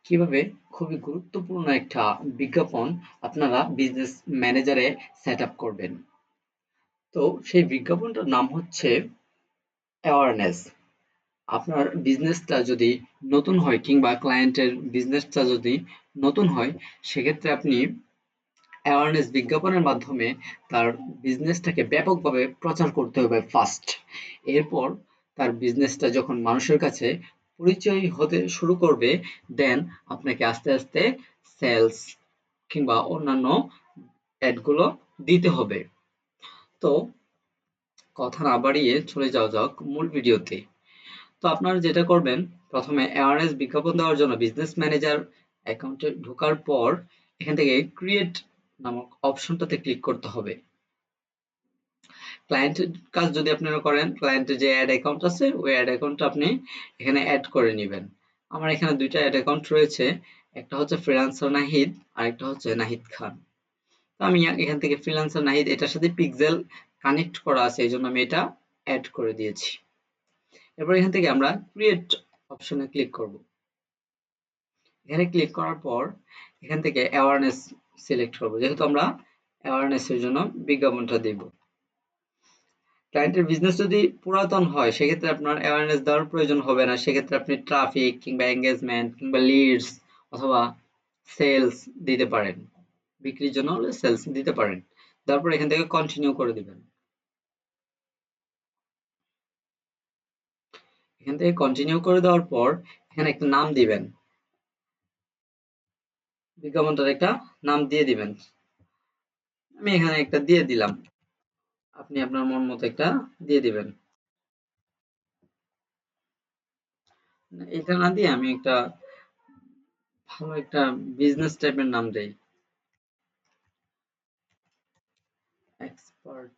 কিভাবে খুবই গুরুত্বপূর্ণ একটা বিজ্ঞাপন আপনারা বিজনেস ম্যানেজারে সেট আপ করবেন। তো সেই বিজ্ঞাপনটার নাম হচ্ছে অ্যাওয়ারনেস। আপনার বিজনেসটা যদি নতুন হয় কিংবা ক্লায়েন্টের বিজনেসটা যদি নতুন হয়, সেক্ষেত্রে আপনি অ্যাওয়ারনেস বিজ্ঞাপনের মাধ্যমে তার বিজনেসটাকে ব্যাপকভাবে প্রচার করতে হবে ফার্স্ট। এরপর তার বিজনেসটা যখন মানুষের কাছে পরিচয় হতে শুরু করবে, দেন আপনাকে আস্তে আস্তে সেলস কিংবা অন্যান্য অ্যাডগুলো দিতে হবে। তো কথা না বাড়িয়ে চলে যাওয়া যাক মূল ভিডিওতে। তো আপনারা যেটা করবেন, প্রথমে অ্যাওয়ারনেস বিজ্ঞাপন দেওয়ার জন্য বিজনেস ম্যানেজার অ্যাকাউন্টে ঢোকার পর এখান থেকে ক্রিয়েট নামক অপশনটাতে ক্লিক করতে হবে। ক্লায়েন্টের কাজ যদি আপনারা করেন, ক্লায়েন্টের যে অ্যাড অ্যাকাউন্ট আছে ওই অ্যাড অ্যাকাউন্টটা আপনি এখানে অ্যাড করে নেবেন। আমার এখানে দুইটা অ্যাড অ্যাকাউন্ট রয়েছে, একটা হচ্ছে ফ্রিল্যান্সার নাহিদ আর একটা হচ্ছে নাহিদ খান। তো আমি এখান থেকে ফ্রিল্যান্সার নাহিদ এটার সাথে পিক্সেল কানেক্ট করা আছে, এই জন্য আমি এটা অ্যাড করে দিয়েছি। এরপর এখান থেকে আমরা ক্রিয়েট অপশনে ক্লিক করব। এখানে ক্লিক করার পর এখান থেকে অ্যাওয়ারনেস সিলেক্ট করব, যেহেতু আমরা অ্যাওয়ারনেসের জন্য বিজ্ঞাপনটা দেব। ক্লায়েন্টের বিজনেস যদি পুরাতন হয়, সেক্ষেত্রে আপনার অ্যাওয়ারনেস দেওয়ার প্রয়োজন হবে না। সেক্ষেত্রে আপনি ট্রাফিক কিংবা এঙ্গেজমেন্ট কিংবা লিডস অথবা সেলস দিতে পারেন। বিক্রির জন্য হলে সেলস দিতে পারেন। তারপর এখান থেকে কন্টিনিউ করে দিবেন। এখান থেকে কন্টিনিউ করে দেওয়ার পর এখানে একটা নাম দিবেন, বিজ্ঞাপনটার একটা নাম দিয়ে দিবেন। আমি এখানে একটা দিয়ে দিলাম, আপনি আপনার মন মতো একটা দিয়ে দিবেন। এটা না দিয়ে আমি একটা ভালো একটা বিজনেস টাইপের নাম দেই, এক্সপার্ট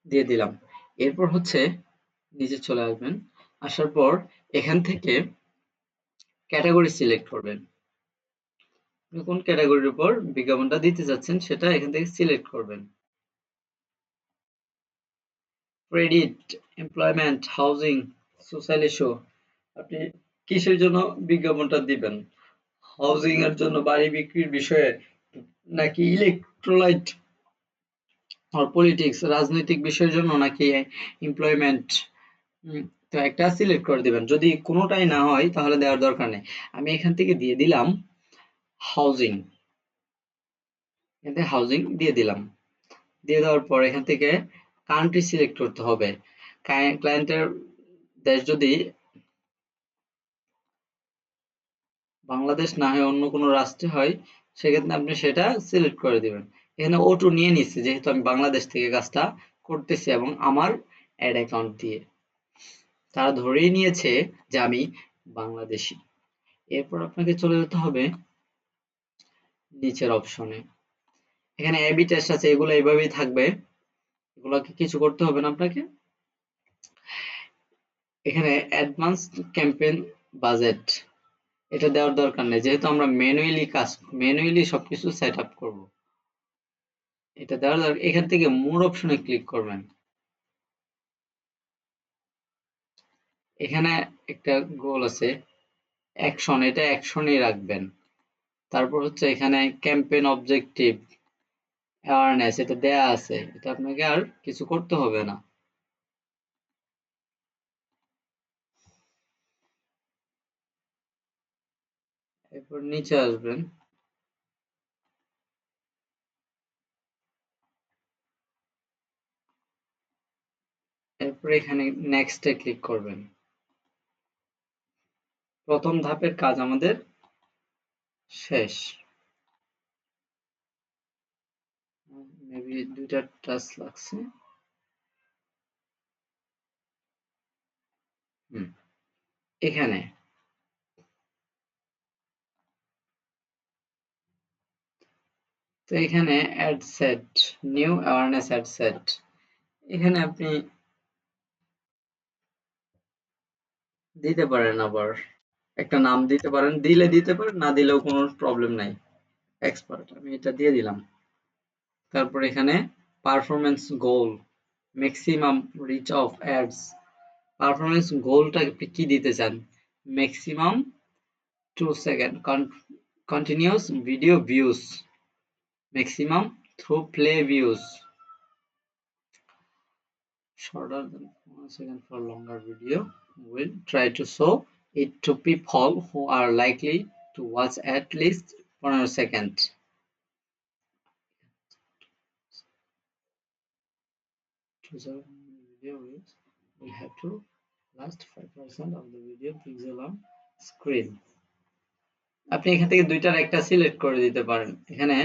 দিয়ে দিলাম। এরপর হচ্ছে নিচে চলে আসবেন, আসার পর এখান থেকে ক্যাটাগরি সিলেক্ট করবেন। আপনি কোন ক্যাটাগরির উপর বিজ্ঞাপনটা দিতে যাচ্ছেন সেটা এখান থেকে সিলেক্ট করবেন। Credit, employment, housing, social issue, আপনি কিসের জন্য বিজ্ঞাপনটা দিবেন? হাউজিং এর জন্য, বাড়ি বিক্রির বিষয়ে, নাকি ইলেকট্রোলাইট আর পলিটিক্স রাজনৈতিক বিষয়ের জন্য, নাকি এমপ্লয়মেন্ট? তো একটা সিলেক্ট করে দিবেন। যদি কোনোটাই না হয় তাহলে দেওয়ার দরকার নেই। আমি এখান থেকে দিয়ে দিলাম হাউজিং, এখান থেকে হাউজিং দিয়ে দিলাম। দিয়ে দেওয়ার পর এখান থেকে কান্ট্রি সিলেক্ট করতে হবে। ক্লায়েন্টের দেশ যদি বাংলাদেশ না হয় অন্য কোনো রাষ্ট্রে হয়, সেক্ষেত্রে আপনি সেটা সিলেক্ট করে দিবেন। এখানে O2 নিয়ে নিচ্ছি, যেহেতু আমি বাংলাদেশ থেকে কাজটা করতেছি এবং আমার অ্যাড অ্যাকাউন্ট দিয়ে তারা ধরেই নিয়েছে যে আমি বাংলাদেশী। এরপর আপনাকে চলে যেতে হবে নিচের অপশনে। এখানে এবি টেস্ট আছে, এগুলো এইভাবেই থাকবে, এগুলোকে কিছু করতে হবে না আপনাকে। এখানে অ্যাডভান্স ক্যাম্পেইন বাজেট এটা দেওয়ার দরকার নেই, যেহেতু আমরা ম্যানুয়ালি সবকিছু সেট আপ করবো। এটা দেওয়ার দরকার। এখান থেকে মোর অপশনে ক্লিক করবেন। এখানে একটা গোল আছে অ্যাকশন, এটা অ্যাকশনেই রাখবেন। তারপর হচ্ছে এখানে ক্যাম্পেইন অবজেক্টিভ, অ্যাওয়ারনেস এটা দেয়া আছে, এটা আপনাকে আর কিছু করতে হবে না। এরপর নিচে আসবেন, এরপর এখানে নেক্সট এ ক্লিক করবেন। প্রথম ধাপের কাজ আমাদের শেষ। মেবি দুইটা টাচ লাগছে। এখানে তো এখানে ad set, new awareness ad set, এখানে আপনি দিতে পারেন, আবার একটা নাম দিতে পারেন, দিলে দিতে পারেন, না দিলেও কোনো প্রবলেম নাই। এক্সপার্ট আমি এটা দিয়ে দিলাম। তারপর এখানে performance goal, maximum reach of ads, performance গোলটা আপনি কি দিতে চান? Maximum 2 second continuous video views, maximum through play views, shorter than 1 second for longer video. We'll try to show it to people who are likely to watch at least 15 seconds. To serve video views, we have to last 5% of the video pixel on screen. আপনি এখান থেকে দুইটার একটা select করে দিতে পারেন। এখানে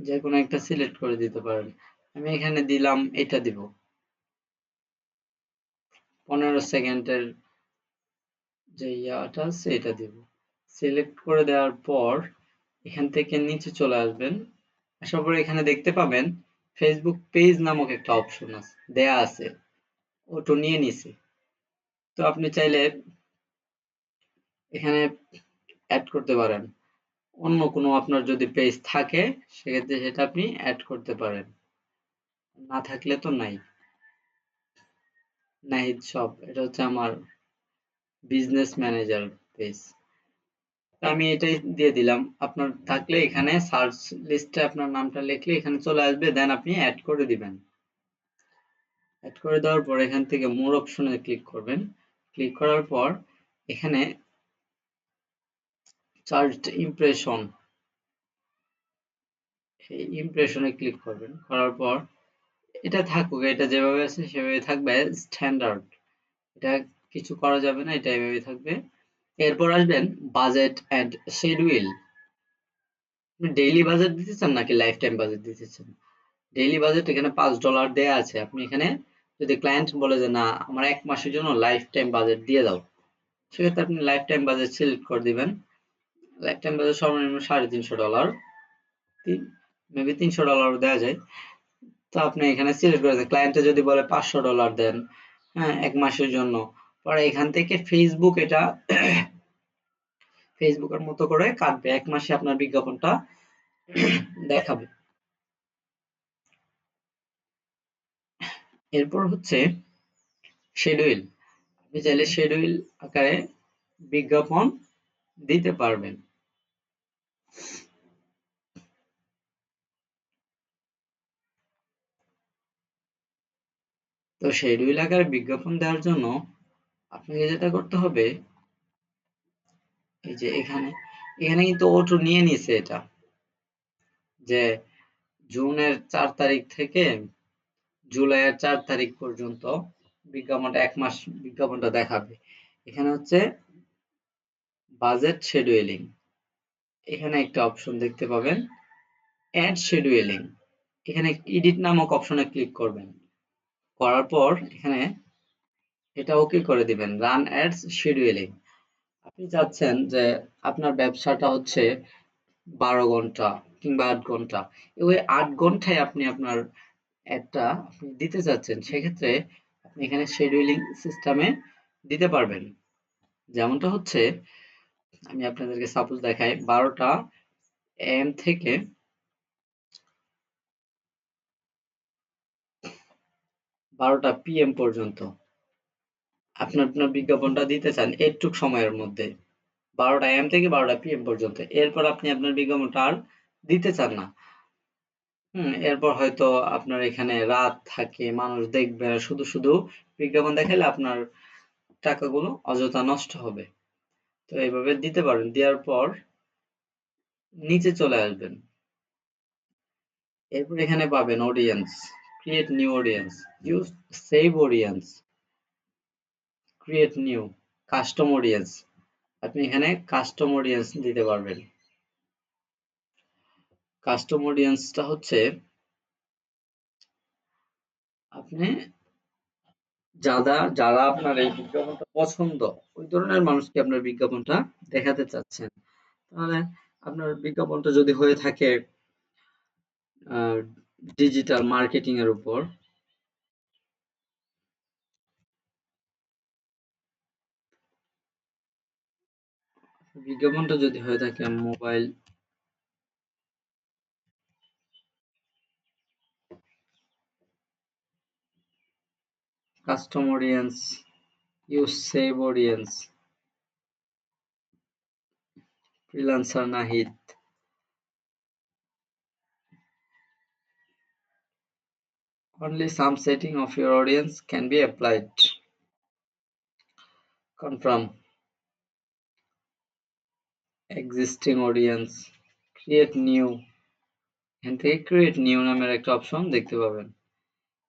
যে কোনো একটা সিলেক্ট করে দিতে পারেন। আমি এখানে দিলাম, এটা দিব 15 সেকেন্ডের যে ইয়াটা আছে এটা দিব। সিলেক্ট করে দেওয়ার পর এখান থেকে নিচে চলে আসবেন। আসার পর এখানে দেখতে পাবেন ফেসবুক পেজ নামক একটা অপশন আছে, দেয়া আছে, ওটা নিয়ে নিছি। তো আপনি চাইলে এখানে অ্যাড করতে পারেন। অন্য কোনো আপনার যদি পেজ থাকে সেক্ষেত্রে সেটা আপনি অ্যাড করতে পারেন, না থাকলে তো নাই। নাহিদ শপ, এটা হচ্ছে আমার বিজনেস ম্যানেজার পেজ। আমি এটাই দিয়ে দিলাম। আপনার থাকলে এখানে সার্চ লিস্টে আপনার নামটা লিখলে এখানে চলে আসবে, দেন আপনি অ্যাড করে দিবেন। অ্যাড করে দেওয়ার পর এখান থেকে মোর অপশনে ক্লিক করবেন। ক্লিক করার পর এখানে চার্জড ইমপ্রেশন, এই ইমপ্রেশনে ক্লিক করবেন। করার পর এটা থাকুক, এটা যেভাবে আছে সেভাবে থাকবে, স্ট্যান্ডার্ড, এটা কিছু করা যাবে না, এটা এভাবে থাকবে। এরপর আসবেন বাজেট অ্যান্ড শিডিউল। আপনি ডেইলি বাজেট দিতে চান নাকি লাইফ টাইম বাজেট দিতে চান? ডেইলি বাজেট এখানে $5 দেয়া আছে। আপনি এখানে যদি ক্লায়েন্ট বলে যে না আমার 1 মাসের জন্য লাইফ টাইম বাজেট দিয়ে দাও, সেক্ষেত্রে আপনি লাইফ টাইম বাজেট সিলেক্ট করে দিবেন। লাইফ টাইম বাজেট সর্বনিম্ন $350, মেবি $300 দেওয়া যায়। তো আপনি এখানে সিলেক্ট করে দেন। ক্লায়েন্টে যদি বলে $500 দেন, হ্যাঁ 1 মাসের জন্য, পরে এখান থেকে ফেসবুক এটা ফেসবুকের মতো করে কাটবে, 1 মাসে আপনার বিজ্ঞাপনটা দেখাবে। এরপর হচ্ছে শিডিউল। আপনি চাইলে শিডিউল আকারে বিজ্ঞাপন দিতে পারবেন। তো শিডিউল আকারে বিজ্ঞাপন দেওয়ার জন্য আপনাকে যেটা করতে হবে, এই যে এখানে এখানে কিন্তু অটো নিয়ে নিছে এটা, যে জুনের 4 তারিখ থেকে জুলাইয়ের 4 তারিখ পর্যন্ত বিজ্ঞাপনটা 1 মাস বিজ্ঞাপনটা দেখাবে। এখানে হচ্ছে বাজেট শিডিউলিং, এখানে একটা অপশন দেখতে পাবেন অ্যাড শিডিউলিং, এখানে এডিট নামক অপশনে ক্লিক করবেন। করার পর এখানে এটা ওকে করে দিবেন, রান অ্যাডস শিডিউলিং। আপনি চাচ্ছেন যে আপনার ব্যবসাটা হচ্ছে 12 ঘন্টা কিংবা 8 ঘন্টা, ওই 8 ঘন্টায় আপনি আপনার অ্যাডটা আপনি দিতে চাচ্ছেন, সেক্ষেত্রে আপনি এখানে শিডিউলিং সিস্টেমে দিতে পারবেন। যেমনটা হচ্ছে আমি আপনাদেরকে সাপোজ দেখাই, 12টা AM থেকে 12টা PM পর্যন্ত আপনি আপনার বিজ্ঞাপনটা দিতে চান এইটুক সময়ের মধ্যে, 12টা AM থেকে 12টা PM পর্যন্ত। এরপর আপনি আপনার বিজ্ঞাপনটা আর দিতে চান না। এরপর হয়তো আপনার এখানে রাত থাকে, মানুষ দেখবে না, শুধু শুধু বিজ্ঞাপন দেখালে আপনার টাকাগুলো অযথা নষ্ট হবে। তো এইভাবে দিতে পারেন। দেওয়ার পর নিচে চলে আসবেন। এরপর এখানে পাবেন audience, create new audience, use save audience, create new, custom audience. আপনি এখানে কাস্টম অডিয়েন্স দিতে পারবেন। কাস্টম অডিয়েন্সটা হচ্ছে আপনি যারা যারা আপনার এই বিজ্ঞাপনটা পছন্দ, ওই ধরনের মানুষকে আপনার বিজ্ঞাপনটা দেখাতে চাচ্ছেন। তাহলে আপনার বিজ্ঞাপনটা যদি হয়ে থাকে ডিজিটাল মার্কেটিং এর উপর, বিজ্ঞাপনটা যদি হয়ে থাকে mobile custom audience, use save audience, freelancer Nahid. Only some setting of your audience can be applied. Confirm. Existing audience, create new, এখান থেকে create new নামের একটা অপশন দেখতে পাবেন।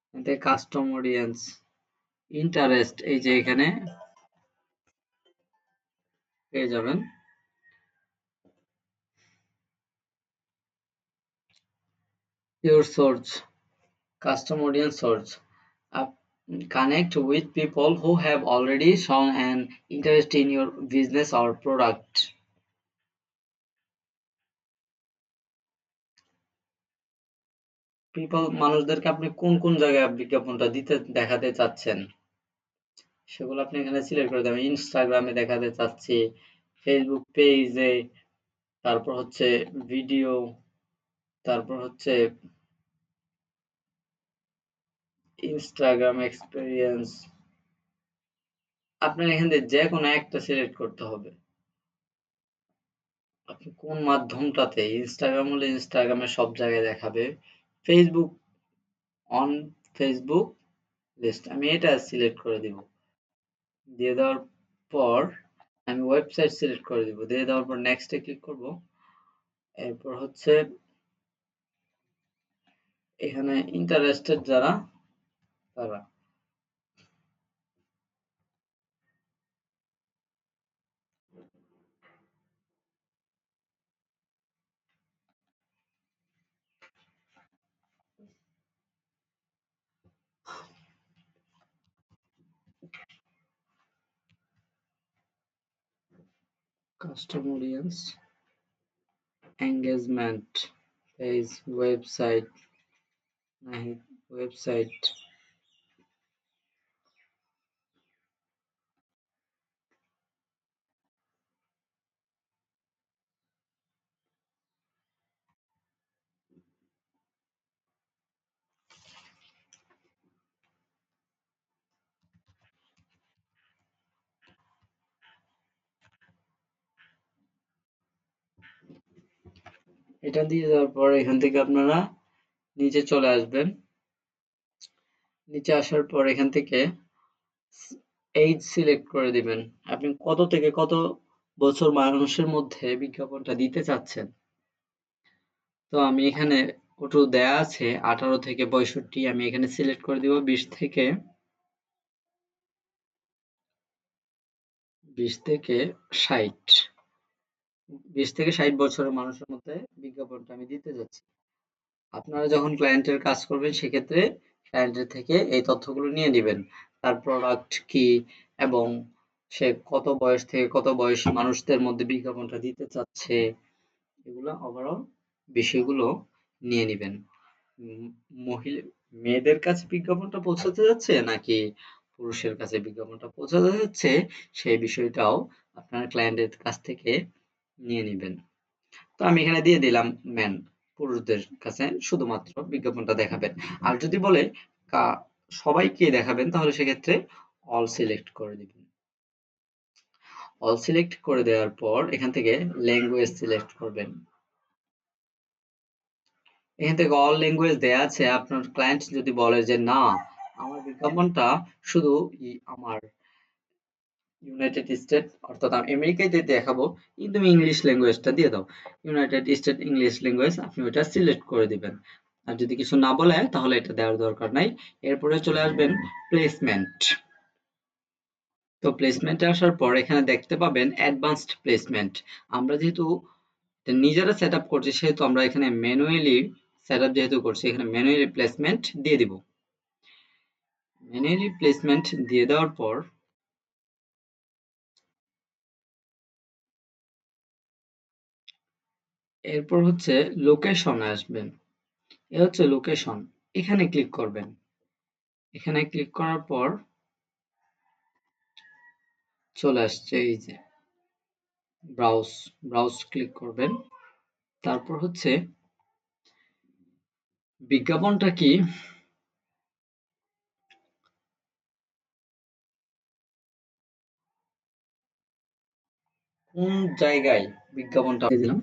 এখান থেকে কাস্টম অডিয়েন্স, ইন্টারেস্ট এই যে এখানে পেয়ে যাবেন। your search, custom audience search, connect with people who have already shown an interest in your business or product. people মানুষদেরকে আপনি কোন কোন জায়গায় বিজ্ঞাপনটা দিতে দেখাতে চাচ্ছেন সেগুলো আপনি এখানে সিলেক্ট করে দেবেন। ইনস্টাগ্রামে দেখাতে চাচ্ছি, ফেসবুক পেজে, তারপর হচ্ছে ভিডিও, তারপর হচ্ছে ইনস্টাগ্রাম এক্সপেরিয়েন্স। আপনার এখান থেকে যে কোনো একটা সিলেক্ট করতে হবে। আপনি কোন মাধ্যমটাতে, ইনস্টাগ্রাম হলে ইনস্টাগ্রামে সব জায়গায় দেখাবে, ফেসবুক অন ফেসবুক লিস্ট আমি এটা সিলেক্ট করে দিব। দিয়ে দেওয়ার পর আমি ওয়েবসাইট সিলেক্ট করে দিব। দিয়ে দেওয়ার পর নেক্সটে ক্লিক করব। এরপর হচ্ছে এখানে ইন্টারেস্টেড যারা তারা। Custom audience, engagement, page, website, Nahid website. এটা দিয়ে দেওয়ার পর এখান থেকে আপনারা নিচে চলে আসবেন। নিচে আসার পর এখান থেকে এইজ সিলেক্ট করে দিবেন। আপনি কত থেকে কত বছর মানুষের মধ্যে বিজ্ঞাপনটা দিতে চাচ্ছেন। তো আমি এখানে ওটু দেয়া আছে 18 থেকে 65, আমি এখানে সিলেক্ট করে দিব 20 থেকে 60, 20 থেকে 60 বছরের মানুষের মধ্যে বিজ্ঞাপনটা আমি দিতে যাচ্ছি। আপনারা যখন ক্লায়েন্টের কাজ করবেন সেক্ষেত্রে ক্লায়েন্টের থেকে এই তথ্যগুলো নিয়ে নিবেন। তার প্রোডাক্ট কি এবং সে কত বয়স থেকে কত বয়সী মানুষদের মধ্যে বিজ্ঞাপনটা দিতে চাচ্ছে, এগুলো ওভারঅল বিষয়গুলো নিয়ে নিবেন। মহিলা মেয়েদের কাছে বিজ্ঞাপনটা পৌঁছাতে যাচ্ছে নাকি পুরুষের কাছে বিজ্ঞাপনটা পৌঁছাতে যাচ্ছে সেই বিষয়টাও আপনার ক্লায়েন্টের কাছ থেকে নিয়ে নিবেন। তো আমি এখানে দিয়ে দিলাম মেন, পুরুষদের কাছে শুধুমাত্র বিজ্ঞাপনটা দেখাবেন। আর যদি বলে সবাইকে দেখাবেন তাহলে সেক্ষেত্রে অল সিলেক্ট করে দিবেন। অল সিলেক্ট করে দেওয়ার পর এখান থেকে ল্যাঙ্গুয়েজ সিলেক্ট করবেন। এখান থেকে অল ল্যাঙ্গুয়েজ দেয়া আছে। আপনার ক্লায়েন্ট যদি বলে যে না আমার বিজ্ঞাপনটা শুধু আমার ইউনাইটেড স্টেট অর্থাৎ আমি আমেরিকায় দেখাবো কিন্তু তুমি ইংলিশ ল্যাঙ্গুয়েজটা দিয়ে দাও, ইউনাইটেড স্টেট ইংলিশ ল্যাঙ্গুয়েজ আপনি ওইটা সিলেক্ট করে দিবেন। আর যদি কিছু না বলে তাহলে এটা দেওয়ার দরকার নাই। এরপরে চলে আসবেন প্লেসমেন্ট। তো প্লেসমেন্টে আসার পর এখানে দেখতে পাবেন অ্যাডভান্সড প্লেসমেন্ট। আমরা যেহেতু নিজেরা সেট আপ করছি সেহেতু আমরা এখানে ম্যানুয়ালি সেট আপ যেহেতু করছি এখানে ম্যানুয়ালি প্লেসমেন্ট দিয়ে দিব। ম্যানুয়ালি প্লেসমেন্ট দিয়ে দেওয়ার পর এরপর হচ্ছে লোকেশনে আসবেন। এ হচ্ছে লোকেশন, এখানে ক্লিক করবেন। এখানে ক্লিক করার পর চলে আসছে এই যে ব্রাউজ, ব্রাউজ ক্লিক করবেন। তারপর হচ্ছে বিজ্ঞাপনটা কি কোন জায়গায় বিজ্ঞাপনটা দিলাম,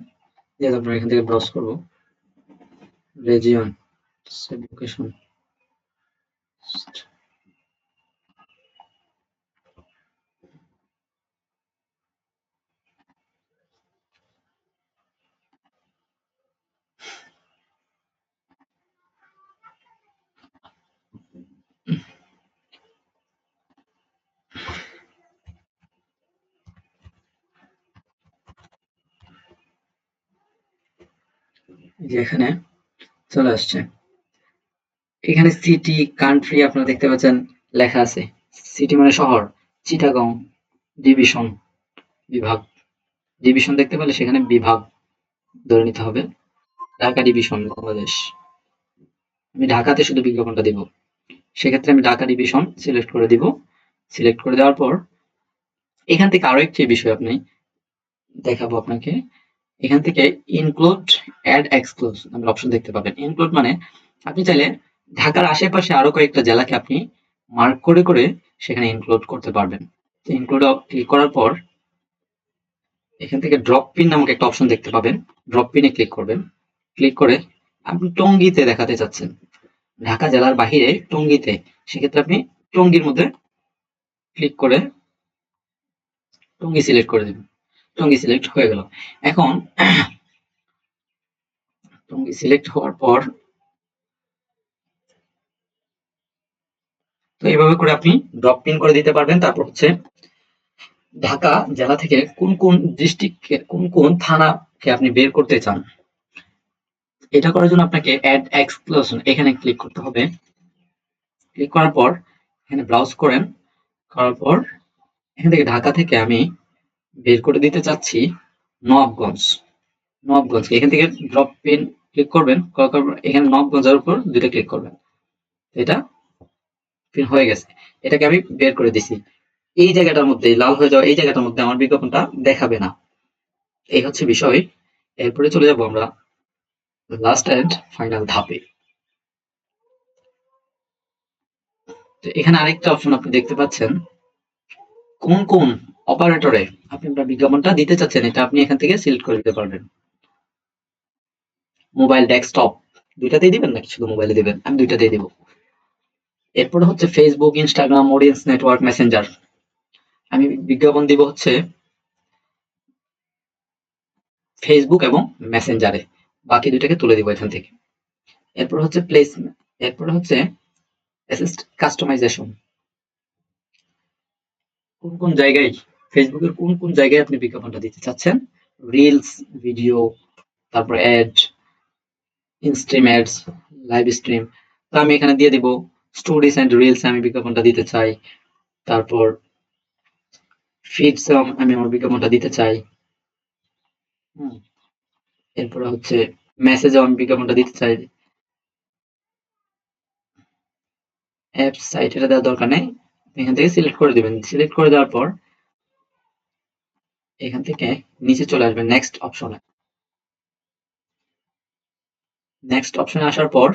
দিয়ে তারপর এখান থেকে ব্রাউজ করব, রিজিয়ন, লোকেশন, যে এখানে চলে আসছে। এখানে সিটি, কান্ট্রি আপনারা দেখতে পাচ্ছেন লেখা আছে। সিটি মানে শহর, চিটাগং, ডিভিশন, বিভাগ। ডিভিশন দেখতে পেলে সেখানে বিভাগ ধরে নিতে হবে। ঢাকা ডিভিশন, বাংলাদেশ। আমি ঢাকাতে শুধু বিজ্ঞাপনটা দিব। সেক্ষেত্রে আমি ঢাকা ডিভিশন সিলেক্ট করে দিব। সিলেক্ট করে দেওয়ার পর এখান থেকে আরো একটি বিষয় আপনি দেখাবো আপনাকে। এখান থেকে ইনক্লুড, অ্যাড, এক্সক্লুড নামের অপশন দেখতে পাবেন। ইনক্লুড মানে আপনি চাইলে ঢাকার আশেপাশে আরো কয়েকটা জেলাকে আপনি মার্ক করে করে সেখানে ইনক্লুড করতে পারবেন। ইনক্লুড ক্লিক করার পর এখান থেকে ড্রপ পিন নামক একটা অপশন দেখতে পাবেন। ড্রপ পিনে ক্লিক করবেন। ক্লিক করে আপনি টঙ্গীতে দেখাতে চাচ্ছেন, ঢাকা জেলার বাহিরে টঙ্গীতে, সেক্ষেত্রে আপনি টঙ্গীর মধ্যে ক্লিক করে টঙ্গী সিলেক্ট করে দিবেন। টঙ্গী সিলেক্ট হয়ে গেল। এখন টঙ্গী সিলেক্ট হওয়ার পর তো এইভাবে করে আপনি ড্রপ পিন করে দিতে পারবেন। তারপর হচ্ছে ঢাকা জেলা থেকে কোন কোন ডিস্ট্রিক্ট, কোন কোন থানাকে আপনি বের করতে চান, এটা করার জন্য আপনাকে অ্যাড এক্সক্লুশন এখানে ক্লিক করতে হবে। ক্লিক করার পর এখানে ব্রাউজ করেন, করার পর এখান থেকে ঢাকা থেকে আমি বের করে দিতে চাচ্ছি নবাবগঞ্জ। নবাবগঞ্জ এখান থেকে ড্রপ পিন ক্লিক করবেন, করার পর এখানে নবাবগঞ্জের উপর দুইটা ক্লিক করবেন। এটা পিন হয়ে গেছে। এটাকে আমি বের করে দিছি। এই জায়গাটার মধ্যে লাল হয়ে যাওয়া এই জায়গাটার মধ্যে আমার বিজ্ঞাপনটা দেখাবে না। এই হচ্ছে বিষয়। এরপরে চলে যাব আমরা লাস্ট এন্ড ফাইনাল ধাপে। তো এখানে আরেকটা অপশন আপনি দেখতে পাচ্ছেন, কোন কোন অপারেটরে আপনি আপনার বিজ্ঞাপনটা দিতে চাচ্ছেন, এটা আপনি এখান থেকে সিলেক্ট করে দিতে পারবেন। মোবাইল, ডেস্কটপ দুইটাতেই দিবেন নাকি শুধু মোবাইলে দিবেন? আমি দুইটাতেই দিব। এরপরে হচ্ছে Facebook, Instagram, audience network, Messenger. আমি বিজ্ঞাপন দিব হচ্ছে ফেসবুক এবং মেসেঞ্জারে, বাকি দুইটাকে তুলে দিব এখান থেকে। এরপর হচ্ছে প্লেসমেন্ট, এরপর হচ্ছে কাস্টমাইজেশন। কোন কোন জায়গায়, ফেসবুকের কোন কোন জায়গায় আপনি বিজ্ঞাপনটা দিতে চাচ্ছেন, রিলস, ভিডিও, তারপর ad, instream ads, live stream. তো আমি এখানে দিয়ে দিব স্টোরিজ এন্ড রিলস আমি বিজ্ঞাপনটা দিতে চাই। তারপর ফিডস আমি আমার বিজ্ঞাপনটা দিতে চাই। হুম, এরপরে হচ্ছে মেসেজেও আমি বিজ্ঞাপনটা দিতে চাই। অ্যাপস, সাইট এটা দেওয়ার দরকার নেই। এখান থেকে সিলেক্ট করে দিবেন। সিলেক্ট করে দেওয়ার পর এখান থেকে নিচে চলে আসবেন নেক্সট অপশনে। নেক্সট অপশনে আসার পর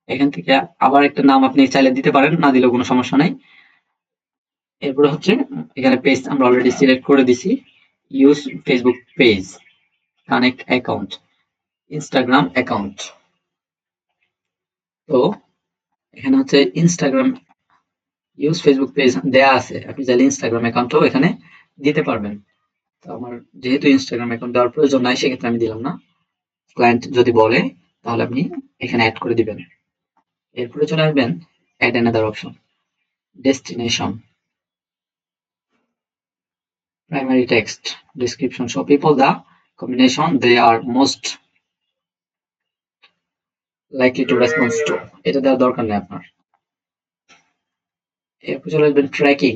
এখান থেকে আবার একটা নাম আপনি চাইলে দিতে পারেন, না দিলেও কোনো সমস্যা নাই। এরপরে হচ্ছে এখানে পেজ আমরা অলরেডি সিলেক্ট করে দিছি। Use Facebook page, connect account, Instagram account. তো এখানে হচ্ছে ইনস্টাগ্রাম ইউজ ফেসবুক পেজ দেয়া আছে, আপনি চাইলে ইনস্টাগ্রাম অ্যাকাউন্টও এখানে দিতে পারবেন। তো আমার যেহেতু ইনস্টাগ্রাম অ্যাকাউন্ট দেওয়ার প্রয়োজন নাই, সেক্ষেত্রে আমি দিলাম না। ক্লায়েন্ট যদি বলে তাহলে আপনি এখানে অ্যাড করে দিবেন। এরপরে চলে আসবেন add another option, destination, primary text, description, show people the combination they are most likely to respond to, এটা দেওয়ার দরকার নেই আপনার। এরপর চলে আসবেন ট্র্যাকিং।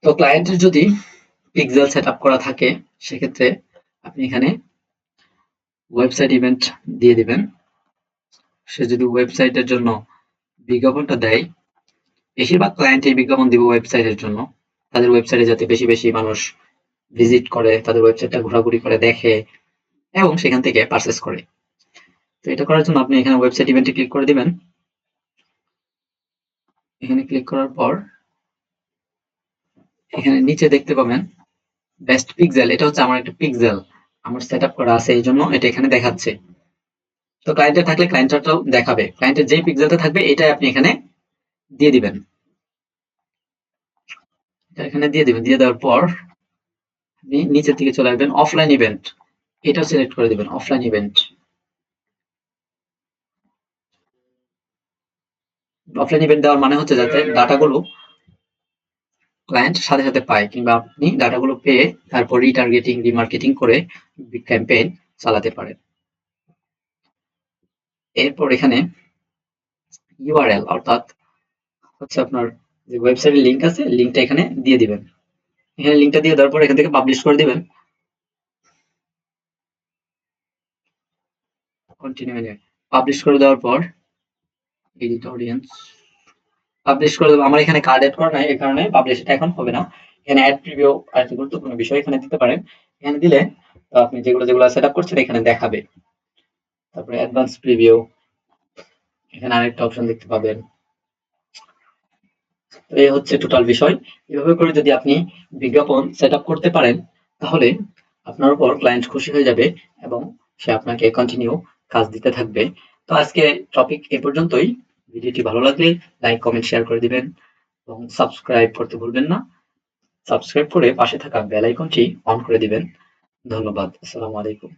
তো ক্লায়েন্টের যদি পিক্সেল সেট আপ করা থাকে, সেক্ষেত্রে আপনি এখানে ওয়েবসাইট ইভেন্ট দিয়ে দিবেন। সে যদি ওয়েবসাইটের জন্য বিজ্ঞাপনটা দেয়, বেশিরভাগ ক্লায়েন্ট এই বিজ্ঞাপন দিব ওয়েবসাইটের জন্য, তাদের ওয়েবসাইটে যাতে বেশি বেশি মানুষ ভিজিট করে, তাদের ওয়েবসাইটটা ঘোরাঘুরি করে দেখে এবং সেখান থেকে পারচেস করে। তো এটা করার জন্য আপনি এখানে ওয়েবসাইট ইভেন্টে ক্লিক করে দিবেন। এখানে ক্লিক করার পর এখানে নিচে দেখতে পাবেন বেস্ট পিক্সেল, এটা হচ্ছে আমার একটা পিক্সেল, আমার সেট আপ করা আছে এই জন্য এটা এখানে দেখাচ্ছে। তো ক্লায়েন্টের থাকলে ক্লায়েন্টটাও দেখাবে, ক্লায়েন্টের যেই পিক্সেলটা থাকবে এটাই আপনি এখানে দিয়ে দিবেন। এটা এখানে দিয়ে দিবেন, দিয়ে দেওয়ার পর আপনি নিচের দিকে চলে আসবেন, অফলাইন ইভেন্ট এটা সিলেক্ট করে দিবেন, অফলাইন ইভেন্ট। অফলাইন ইভেন্ট দেওয়ার মানে হচ্ছে যাতে ডাটাগুলো ক্লায়েন্ট সাথে সাথে পায়, কিংবা আপনি ডাটাগুলো পেয়ে তারপর রিটার্গেটিং রিমার্কেটিং করে ক্যাম্পেইন চালাতে পারেন। এরপর এখানে ইউআরএল অর্থাৎ হচ্ছে আপনার যে ওয়েবসাইটের লিংক আছে, লিংকটা এখানে দিয়ে দিবেন। এখানে লিংকটা দিয়ে দেওয়ার পর এখান থেকে পাবলিশ করে দিবেন। কন্টিনিউ পাবলিশ করে দেওয়ার পর এডিট অডিয়েন্স পাবলিশ করে দেবো। আমার এখানে কার্ড এড করা নাই, এই কারণে পাবলিশ এটা এখন হবে না। এখানে অ্যাড প্রিভিউ আরেকটা গুরুত্বপূর্ণ বিষয়, এখানে দিতে পারেন। এখানে দিলে তো আপনি যেগুলো যেগুলো সেট আপ করছেন এখানে দেখাবে। তারপরে অ্যাডভান্স প্রিভিউ, এখানে আরেকটা অপশন দেখতে পাবেন। তো এই হচ্ছে টোটাল বিষয়। এভাবে করে যদি আপনি বিজ্ঞাপন সেট আপ করতে পারেন, তাহলে আপনার উপর ক্লায়েন্ট খুশি হয়ে যাবে এবং সে আপনাকে কন্টিনিউ কাজ দিতে থাকবে। তো আজকে টপিক এ পর্যন্তই। ভিডিওটি ভালো লাগলে লাইক কমেন্ট শেয়ার করে দিবেন এবং সাবস্ক্রাইব করতে ভুলবেন না। সাবস্ক্রাইব করে পাশে থাকা বেল আইকনটি অন করে দিবেন। ধন্যবাদ। আসসালামু আলাইকুম।